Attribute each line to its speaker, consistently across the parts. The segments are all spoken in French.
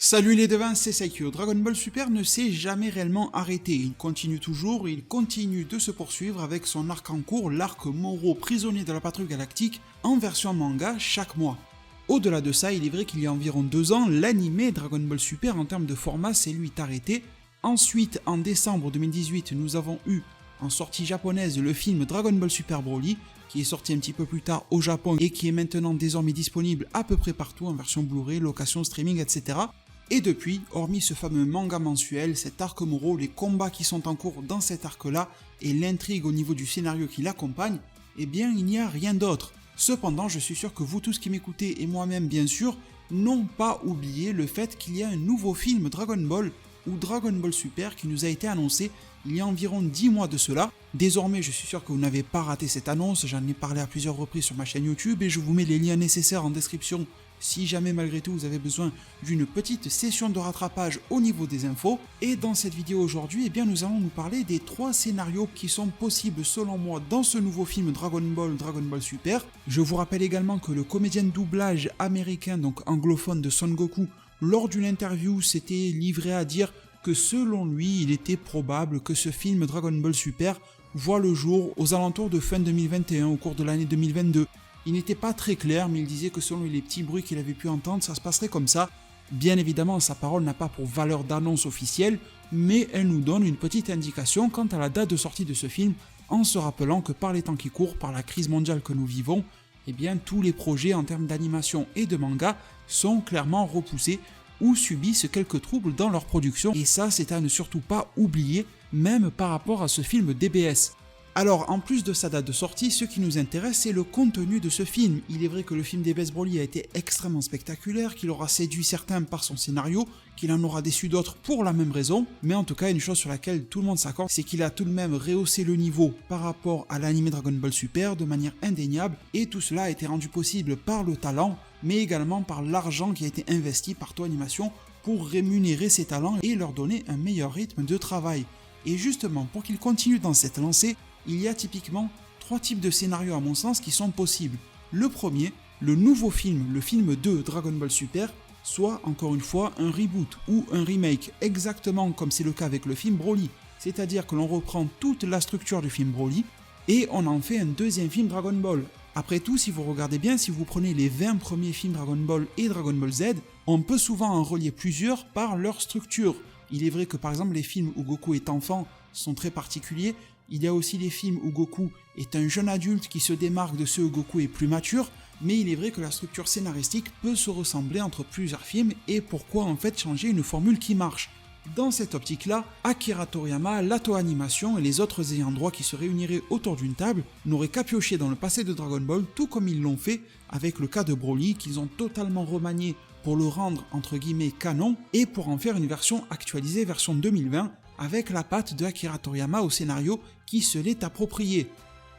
Speaker 1: Salut les devins, c'est Saikyo. Dragon Ball Super ne s'est jamais réellement arrêté. Il continue toujours et il continue de se poursuivre avec son arc en cours, l'arc Moro prisonnier de la patrouille galactique, en version manga chaque mois. Au-delà de ça, il est vrai qu'il y a environ 2 ans, l'anime Dragon Ball Super en termes de format s'est lui arrêté. Ensuite, en décembre 2018, nous avons eu en sortie japonaise le film Dragon Ball Super Broly, qui est sorti un petit peu plus tard au Japon et qui est maintenant désormais disponible à peu près partout en version Blu-ray, location, streaming, etc. Et depuis, hormis ce fameux manga mensuel, cet arc Moro, les combats qui sont en cours dans cet arc-là et l'intrigue au niveau du scénario qui l'accompagne, eh bien il n'y a rien d'autre. Cependant, je suis sûr que vous tous qui m'écoutez et moi-même bien sûr, n'ont pas oublié le fait qu'il y a un nouveau film Dragon Ball ou Dragon Ball Super qui nous a été annoncé il y a environ 10 mois de cela. Désormais, je suis sûr que vous n'avez pas raté cette annonce, j'en ai parlé à plusieurs reprises sur ma chaîne YouTube et je vous mets les liens nécessaires en description si jamais malgré tout vous avez besoin d'une petite session de rattrapage au niveau des infos. Et dans cette vidéo aujourd'hui, eh bien, nous allons nous parler des 3 scénarios qui sont possibles selon moi dans ce nouveau film Dragon Ball Super. Je vous rappelle également que le comédien de doublage américain, donc anglophone de Son Goku, lors d'une interview s'était livré à dire que selon lui, il était probable que ce film Dragon Ball Super voit le jour aux alentours de fin 2021, au cours de l'année 2022. Il n'était pas très clair, mais il disait que selon les petits bruits qu'il avait pu entendre, ça se passerait comme ça. Bien évidemment, sa parole n'a pas pour valeur d'annonce officielle, mais elle nous donne une petite indication quant à la date de sortie de ce film, en se rappelant que par les temps qui courent, par la crise mondiale que nous vivons, eh bien tous les projets en termes d'animation et de manga sont clairement repoussés ou subissent quelques troubles dans leur production, et ça c'est à ne surtout pas oublier, même par rapport à ce film DBS. Alors, en plus de sa date de sortie, ce qui nous intéresse, c'est le contenu de ce film. Il est vrai que le film DBS Broly a été extrêmement spectaculaire, qu'il aura séduit certains par son scénario, qu'il en aura déçu d'autres pour la même raison, mais en tout cas, une chose sur laquelle tout le monde s'accorde, c'est qu'il a tout de même rehaussé le niveau par rapport à l'anime Dragon Ball Super de manière indéniable, et tout cela a été rendu possible par le talent, mais également par l'argent qui a été investi par Toei Animation pour rémunérer ces talents et leur donner un meilleur rythme de travail. Et justement, pour qu'ils continuent dans cette lancée, il y a typiquement 3 types de scénarios à mon sens qui sont possibles. Le premier, le nouveau film, le film 2 Dragon Ball Super, soit encore une fois un reboot ou un remake, exactement comme c'est le cas avec le film Broly. C'est-à-dire que l'on reprend toute la structure du film Broly et on en fait un deuxième film Dragon Ball. Après tout, si vous regardez bien, si vous prenez les 20 premiers films Dragon Ball et Dragon Ball Z, on peut souvent en relier plusieurs par leur structure. Il est vrai que par exemple les films où Goku est enfant sont très particuliers. Il y a aussi les films où Goku est un jeune adulte qui se démarque de ceux où Goku est plus mature, mais il est vrai que la structure scénaristique peut se ressembler entre plusieurs films et pourquoi en fait changer une formule qui marche. Dans cette optique-là, Akira Toriyama, la Toei Animation et les autres ayants droit qui se réuniraient autour d'une table n'auraient qu'à piocher dans le passé de Dragon Ball tout comme ils l'ont fait avec le cas de Broly qu'ils ont totalement remanié pour le rendre entre guillemets canon et pour en faire une version actualisée version 2020 avec la patte de Akira Toriyama au scénario qui se l'est approprié.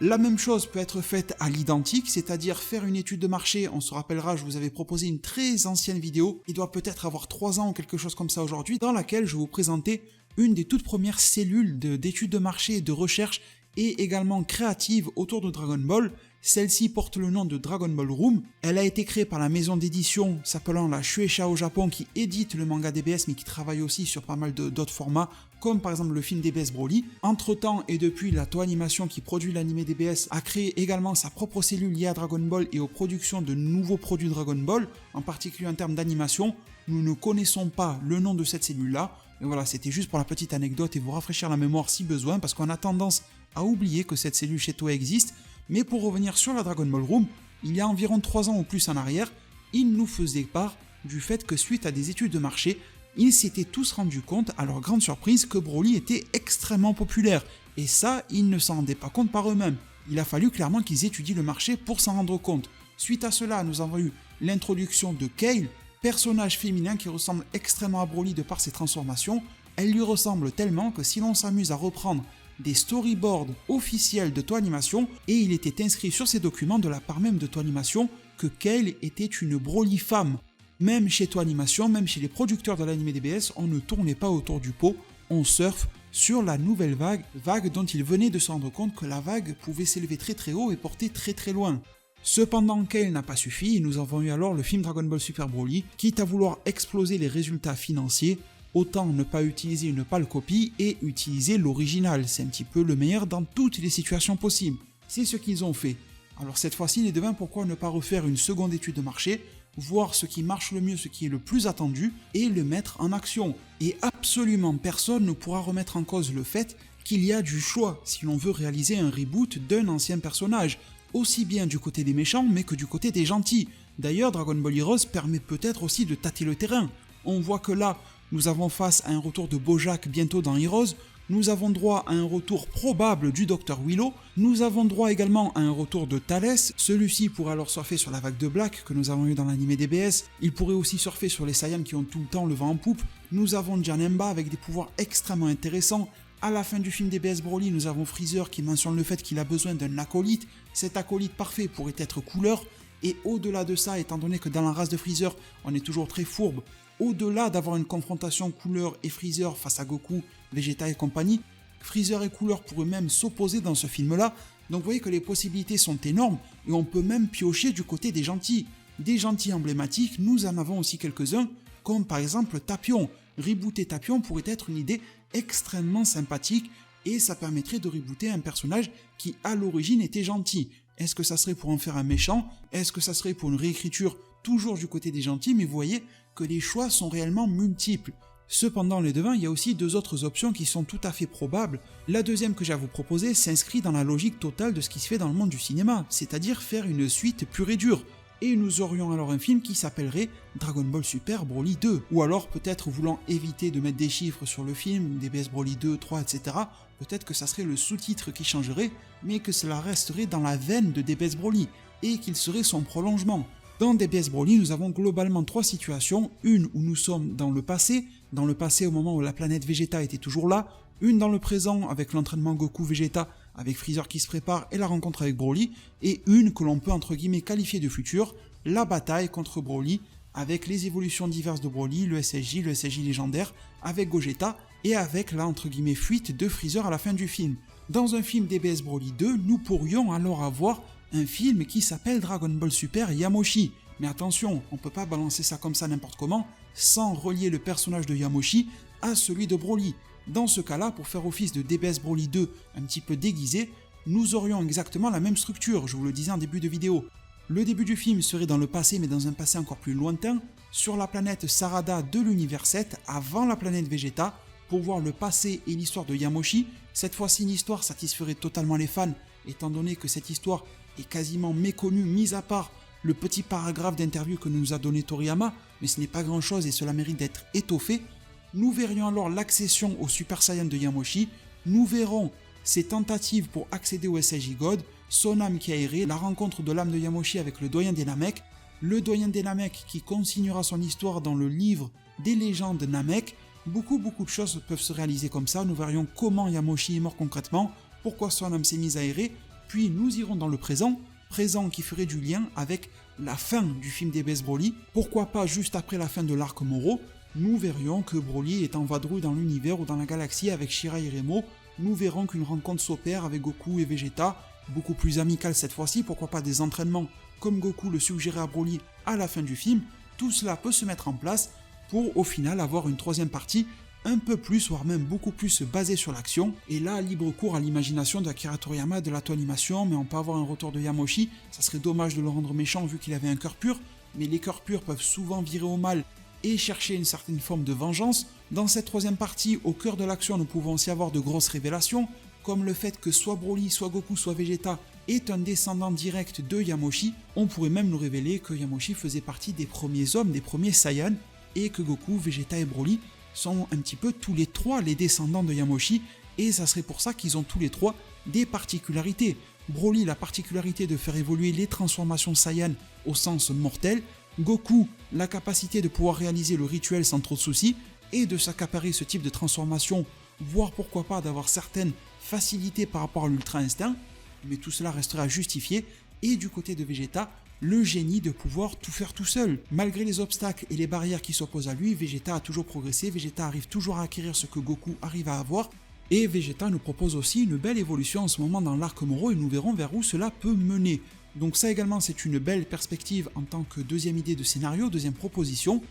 Speaker 1: La même chose peut être faite à l'identique, c'est-à-dire faire une étude de marché. On se rappellera, je vous avais proposé une très ancienne vidéo, il doit peut-être avoir 3 ans ou quelque chose comme ça aujourd'hui, dans laquelle je vous présentais une des toutes premières cellules d'études de marché et de recherche et également créative autour de Dragon Ball. Celle-ci porte le nom de Dragon Ball Room. Elle a été créée par la maison d'édition s'appelant la Shueisha au Japon qui édite le manga DBS mais qui travaille aussi sur pas mal d'autres formats comme par exemple le film DBS Broly. Entre temps et depuis, la Toei Animation qui produit l'anime DBS a créé également sa propre cellule liée à Dragon Ball et aux productions de nouveaux produits Dragon Ball, en particulier en termes d'animation. Nous ne connaissons pas le nom de cette cellule-là, mais voilà, c'était juste pour la petite anecdote et vous rafraîchir la mémoire si besoin parce qu'on a tendance à oublier que cette cellule chez Toei existe. Mais pour revenir sur la Dragon Ball Room, il y a environ 3 ans ou plus en arrière, ils nous faisaient part du fait que suite à des études de marché, ils s'étaient tous rendus compte, à leur grande surprise, que Broly était extrêmement populaire. Et ça, ils ne s'en rendaient pas compte par eux-mêmes. Il a fallu clairement qu'ils étudient le marché pour s'en rendre compte. Suite à cela, nous avons eu l'introduction de Kale, personnage féminin qui ressemble extrêmement à Broly de par ses transformations. Elle lui ressemble tellement que si l'on s'amuse à reprendre des storyboards officiels de Toei Animation, et il était inscrit sur ces documents de la part même de Toei Animation que Kale était une Broly femme. Même chez Toei Animation, même chez les producteurs de l'anime DBS, on ne tournait pas autour du pot, on surfe sur la nouvelle vague dont ils venaient de se rendre compte que la vague pouvait s'élever très très haut et porter très très loin. Cependant, Kale n'a pas suffi et nous avons eu alors le film Dragon Ball Super Broly, quitte à vouloir exploser les résultats financiers, autant ne pas utiliser une pâle copie et utiliser l'original, c'est un petit peu le meilleur dans toutes les situations possibles. C'est ce qu'ils ont fait. Alors cette fois-ci, les devins, pourquoi ne pas refaire une seconde étude de marché, voir ce qui marche le mieux, ce qui est le plus attendu, et le mettre en action. Et absolument personne ne pourra remettre en cause le fait qu'il y a du choix si l'on veut réaliser un reboot d'un ancien personnage, aussi bien du côté des méchants mais que du côté des gentils. D'ailleurs, Dragon Ball Heroes permet peut-être aussi de tâter le terrain. On voit que là, nous avons face à un retour de Bojack bientôt dans Heroes, nous avons droit à un retour probable du Dr Willow, nous avons droit également à un retour de Thalès, celui-ci pourrait alors surfer sur la vague de Black que nous avons eu dans l'anime DBS, il pourrait aussi surfer sur les Saiyans qui ont tout le temps le vent en poupe, nous avons Janemba avec des pouvoirs extrêmement intéressants. À la fin du film DBS Broly, nous avons Freezer qui mentionne le fait qu'il a besoin d'un acolyte, cet acolyte parfait pourrait être Couleur, et au-delà de ça, étant donné que dans la race de Freezer, on est toujours très fourbe, au-delà d'avoir une confrontation Couleur et Freezer face à Goku, Vegeta et compagnie, Freezer et Couleur pourraient même s'opposer dans ce film-là, donc vous voyez que les possibilités sont énormes, et on peut même piocher du côté des gentils. Des gentils emblématiques, nous en avons aussi quelques-uns, comme par exemple Tapion. Rebooter Tapion pourrait être une idée extrêmement sympathique, et ça permettrait de rebooter un personnage qui à l'origine était gentil. Est-ce que ça serait pour en faire un méchant? Est-ce que ça serait pour une réécriture toujours du côté des gentils? Mais vous voyez que les choix sont réellement multiples. Cependant, les devins, il y a aussi deux autres options qui sont tout à fait probables. La deuxième que j'ai à vous proposer s'inscrit dans la logique totale de ce qui se fait dans le monde du cinéma, c'est-à-dire faire une suite pure et dure. Et nous aurions alors un film qui s'appellerait Dragon Ball Super Broly 2. Ou alors peut-être voulant éviter de mettre des chiffres sur le film, DBS Broly 2, 3, etc., peut-être que ça serait le sous-titre qui changerait, mais que cela resterait dans la veine de DBS Broly, et qu'il serait son prolongement. Dans DBS Broly, nous avons globalement trois situations, une où nous sommes dans le passé au moment où la planète Vegeta était toujours là, une dans le présent avec l'entraînement Goku-Vegeta, avec Freezer qui se prépare et la rencontre avec Broly, et une que l'on peut entre guillemets qualifier de future, la bataille contre Broly, avec les évolutions diverses de Broly, le SSJ légendaire, avec Gogeta, et avec la entre guillemets fuite de Freezer à la fin du film. Dans un film DBS Broly 2, nous pourrions alors avoir un film qui s'appelle Dragon Ball Super Yamoshi. Mais attention, on peut pas balancer ça comme ça n'importe comment, sans relier le personnage de Yamoshi à celui de Broly. Dans ce cas-là, pour faire office de DBS Broly 2 un petit peu déguisé, nous aurions exactement la même structure, je vous le disais en début de vidéo. Le début du film serait dans le passé, mais dans un passé encore plus lointain, sur la planète Sarada de l'univers 7, avant la planète Vegeta, pour voir le passé et l'histoire de Yamoshi. Cette fois-ci, une histoire satisferait totalement les fans, étant donné que cette histoire est quasiment méconnue, mis à part le petit paragraphe d'interview que nous a donné Toriyama, mais ce n'est pas grand-chose et cela mérite d'être étoffé. Nous verrions alors l'accession au Super Saiyan de Yamoshi, nous verrons ses tentatives pour accéder au SSJ God, son âme qui a erré, la rencontre de l'âme de Yamoshi avec le doyen des Namek, le doyen des Namek qui consignera son histoire dans le livre des légendes Namek. Beaucoup de choses peuvent se réaliser comme ça, nous verrions comment Yamoshi est mort concrètement, pourquoi son âme s'est mise à errer, puis nous irons dans le présent qui ferait du lien avec la fin du film DBS Broly, pourquoi pas juste après la fin de l'arc Moro, nous verrions que Broly est en vadrouille dans l'univers ou dans la galaxie avec Shira et Remo, nous verrons qu'une rencontre s'opère avec Goku et Vegeta, beaucoup plus amicale cette fois-ci, pourquoi pas des entraînements comme Goku le suggérait à Broly à la fin du film, tout cela peut se mettre en place pour au final avoir une troisième partie un peu plus, voire même beaucoup plus basée sur l'action, et là libre cours à l'imagination d'Akira Toriyama de l'auto-animation, mais on peut avoir un retour de Yamoshi, ça serait dommage de le rendre méchant vu qu'il avait un cœur pur, mais les cœurs purs peuvent souvent virer au mal et chercher une certaine forme de vengeance. Dans cette troisième partie, au cœur de l'action, nous pouvons aussi avoir de grosses révélations, comme le fait que soit Broly, soit Goku, soit Vegeta est un descendant direct de Yamoshi. On pourrait même nous révéler que Yamoshi faisait partie des premiers hommes, des premiers Saiyans, et que Goku, Vegeta et Broly sont un petit peu tous les trois les descendants de Yamoshi, et ça serait pour ça qu'ils ont tous les trois des particularités. Broly, la particularité de faire évoluer les transformations Saiyan au sens mortel, Goku, la capacité de pouvoir réaliser le rituel sans trop de soucis, et de s'accaparer ce type de transformation, voire pourquoi pas d'avoir certaines facilités par rapport à l'Ultra Instinct, mais tout cela restera à justifier, et du côté de Vegeta, le génie de pouvoir tout faire tout seul. Malgré les obstacles et les barrières qui s'opposent à lui, Vegeta a toujours progressé, Vegeta arrive toujours à acquérir ce que Goku arrive à avoir, et Vegeta nous propose aussi une belle évolution en ce moment dans l'arc Moro et nous verrons vers où cela peut mener. Donc ça également c'est une belle perspective en tant que deuxième idée de scénario, deuxième proposition.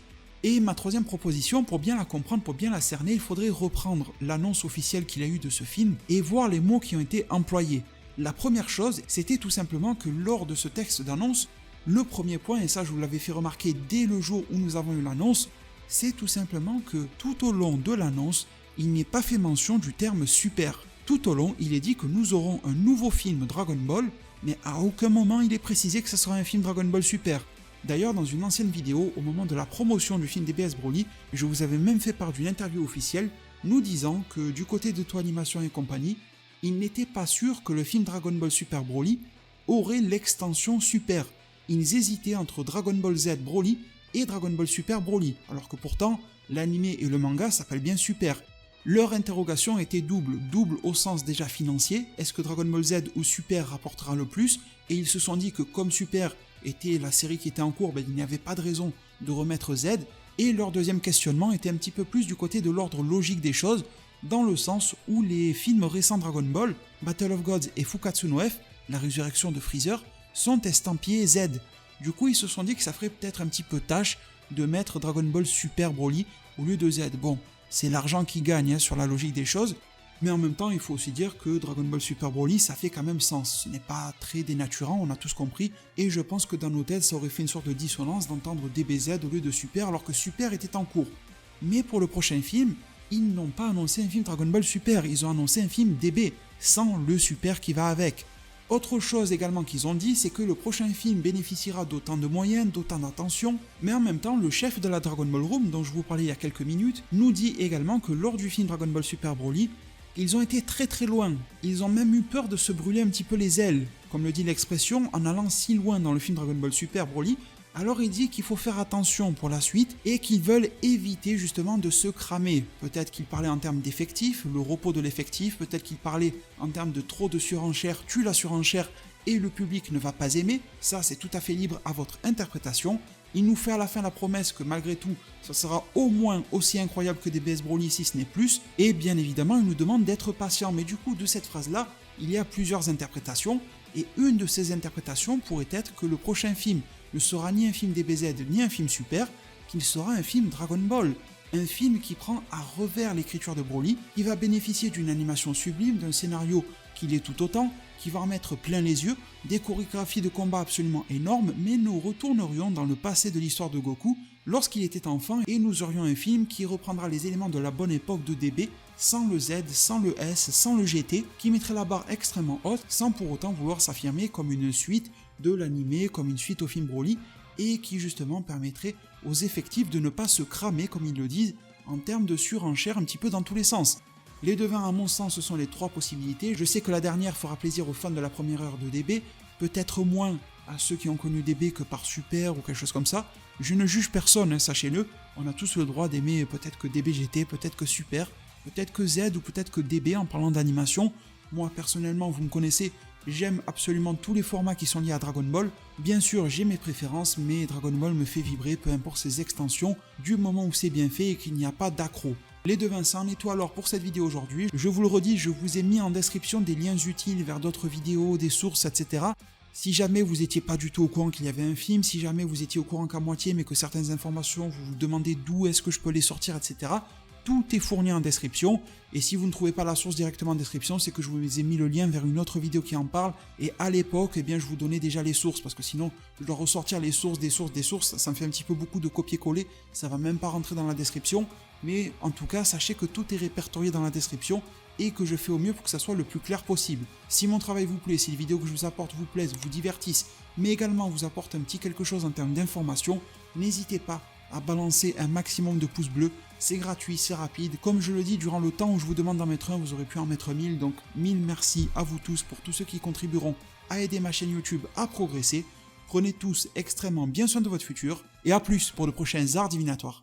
Speaker 1: Et ma troisième proposition, pour bien la comprendre, pour bien la cerner, il faudrait reprendre l'annonce officielle qu'il a eue de ce film et voir les mots qui ont été employés. La première chose, c'était tout simplement que lors de ce texte d'annonce, le premier point, et ça je vous l'avais fait remarquer dès le jour où nous avons eu l'annonce, c'est tout simplement que tout au long de l'annonce, il n'est pas fait mention du terme super. Tout au long, il est dit que nous aurons un nouveau film Dragon Ball, mais à aucun moment il est précisé que ce sera un film Dragon Ball Super. D'ailleurs, dans une ancienne vidéo, au moment de la promotion du film DBS Broly, je vous avais même fait part d'une interview officielle nous disant que du côté de Toei Animation et compagnie, il n'était pas sûr que le film Dragon Ball Super Broly aurait l'extension Super. Ils hésitaient entre Dragon Ball Z Broly et Dragon Ball Super Broly, alors que pourtant, l'animé et le manga s'appellent bien Super. Leur interrogation était double au sens déjà financier, est-ce que Dragon Ball Z ou Super rapportera le plus? Et ils se sont dit que comme Super était la série qui était en cours, il n'y avait pas de raison de remettre Z, et leur deuxième questionnement était un petit peu plus du côté de l'ordre logique des choses, dans le sens où les films récents Dragon Ball, Battle of Gods et Fukatsu no F, la résurrection de Freezer, sont estampillés Z. Du coup, ils se sont dit que ça ferait peut-être un petit peu tâche de mettre Dragon Ball Super Broly au lieu de Z. Bon, c'est l'argent qui gagne sur la logique des choses, mais en même temps, il faut aussi dire que Dragon Ball Super Broly, ça fait quand même sens. Ce n'est pas très dénaturant, on a tous compris, et je pense que dans nos têtes, ça aurait fait une sorte de dissonance d'entendre DBZ au lieu de Super, alors que Super était en cours. Mais pour le prochain film, ils n'ont pas annoncé un film Dragon Ball Super, ils ont annoncé un film DB, sans le Super qui va avec. Autre chose également qu'ils ont dit, c'est que le prochain film bénéficiera d'autant de moyens, d'autant d'attention, mais en même temps, le chef de la Dragon Ball Room, dont je vous parlais il y a quelques minutes, nous dit également que lors du film Dragon Ball Super Broly, ils ont été très loin, ils ont même eu peur de se brûler un petit peu les ailes, comme le dit l'expression, en allant si loin dans le film Dragon Ball Super Broly. Alors il dit qu'il faut faire attention pour la suite et qu'ils veulent éviter justement de se cramer. Peut-être qu'il parlait en termes d'effectifs, le repos de l'effectif, peut-être qu'il parlait en termes de trop de surenchère, tue la surenchère et le public ne va pas aimer. Ça c'est tout à fait libre à votre interprétation. Il nous fait à la fin la promesse que malgré tout, ça sera au moins aussi incroyable que DBS Broly si ce n'est plus. Et bien évidemment il nous demande d'être patient. Mais du coup de cette phrase-là, il y a plusieurs interprétations. Et une de ces interprétations pourrait être que le prochain film ne sera ni un film DBZ ni un film Super, qu'il sera un film Dragon Ball. Un film qui prend à revers l'écriture de Broly, qui va bénéficier d'une animation sublime, d'un scénario qui l'est tout autant, qui va en mettre plein les yeux, des chorégraphies de combat absolument énormes, mais nous retournerions dans le passé de l'histoire de Goku lorsqu'il était enfant et nous aurions un film qui reprendra les éléments de la bonne époque de DB, sans le Z, sans le S, sans le GT, qui mettrait la barre extrêmement haute sans pour autant vouloir s'affirmer comme une suite de l'animé, comme une suite au film Broly, et qui justement permettrait aux effectifs de ne pas se cramer, comme ils le disent, en termes de surenchère un petit peu dans tous les sens. Les devins, à mon sens, ce sont les trois possibilités. Je sais que la dernière fera plaisir aux fans de la première heure de DB, peut-être moins à ceux qui ont connu DB que par Super ou quelque chose comme ça. Je ne juge personne, sachez-le, on a tous le droit d'aimer peut-être que DBGT, peut-être que Super, peut-être que Z ou peut-être que DB en parlant d'animation. Moi personnellement, vous me connaissez, j'aime absolument tous les formats qui sont liés à Dragon Ball. Bien sûr, j'ai mes préférences, mais Dragon Ball me fait vibrer, peu importe ses extensions, du moment où c'est bien fait et qu'il n'y a pas d'accro. Les devins, ça en est tout alors pour cette vidéo aujourd'hui. Je vous le redis, je vous ai mis en description des liens utiles vers d'autres vidéos, des sources, etc. Si jamais vous n'étiez pas du tout au courant qu'il y avait un film, si jamais vous étiez au courant qu'à moitié, mais que certaines informations, vous vous demandez d'où est-ce que je peux les sortir, etc. Tout est fourni en description, et si vous ne trouvez pas la source directement en description, c'est que je vous ai mis le lien vers une autre vidéo qui en parle, et à l'époque, eh bien, je vous donnais déjà les sources, parce que sinon, je dois ressortir les sources, des sources, ça me fait un petit peu beaucoup de copier-coller, ça va même pas rentrer dans la description, mais en tout cas, sachez que tout est répertorié dans la description, et que je fais au mieux pour que ça soit le plus clair possible. Si mon travail vous plaît, si les vidéos que je vous apporte vous plaisent, vous divertissent, mais également vous apportent un petit quelque chose en termes d'information, n'hésitez pas à balancer un maximum de pouces bleus, c'est gratuit, c'est rapide. Comme je le dis, durant le temps où je vous demande d'en mettre un, vous aurez pu en mettre 1000, donc 1000 merci à vous tous pour tous ceux qui contribueront à aider ma chaîne YouTube à progresser. Prenez tous extrêmement bien soin de votre futur, et à plus pour de prochains arts divinatoires.